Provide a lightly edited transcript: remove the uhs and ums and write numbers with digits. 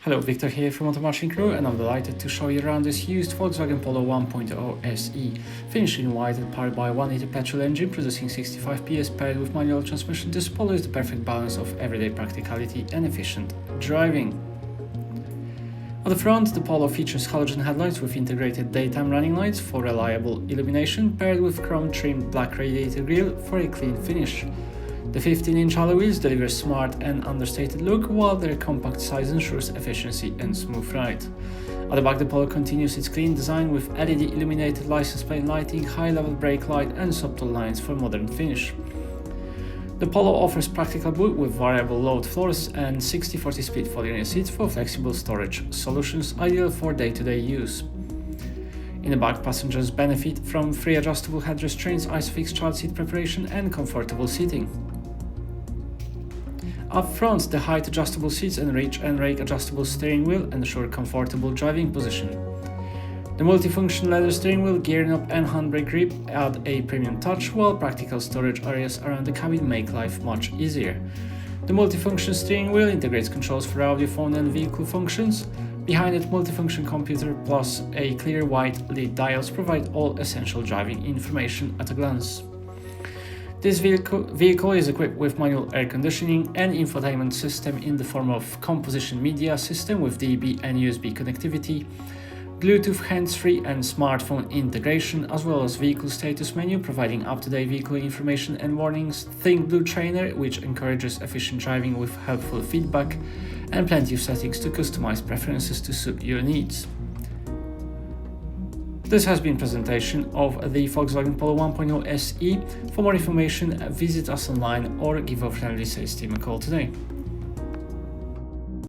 Hello, Victor here from Multifunction Crewe, and I'm delighted to show you around this used Volkswagen Polo 1.0 SE. Finished in white and powered by a 1 liter petrol engine producing 65 PS paired with manual transmission, this Polo is the perfect balance of everyday practicality and efficient driving. On the front, the Polo features halogen headlights with integrated daytime running lights for reliable illumination, paired with chrome-trimmed black radiator grille for a clean finish. The 15-inch alloy wheels deliver a smart and understated look, while their compact size ensures efficiency and smooth ride. At the back, the Polo continues its clean design with LED illuminated license plate lighting, high-level brake light and subtle lines for modern finish. The Polo offers practical boot with variable load floors and 60/40 split folding seats for flexible storage solutions, ideal for day-to-day use. In the back, passengers benefit from free adjustable head restraints, ISOFIX child seat preparation and comfortable seating. Up front, the height adjustable seats and reach and rake adjustable steering wheel ensure comfortable driving position. The multifunction leather steering wheel, gear knob and handbrake grip add a premium touch, while practical storage areas around the cabin make life much easier. The multifunction steering wheel integrates controls for audio, phone and vehicle functions. Behind it, multifunction computer plus a clear white LED dials provide all essential driving information at a glance. This vehicle is equipped with manual air conditioning and infotainment system in the form of composition media system with DB and USB connectivity, Bluetooth hands-free and smartphone integration, as well as vehicle status menu providing up-to-date vehicle information and warnings, Think Blue trainer which encourages efficient driving with helpful feedback, and plenty of settings to customize preferences to suit your needs. This has been a presentation of the Volkswagen Polo 1.0 SE. For more information, visit us online or give our friendly sales team a call today.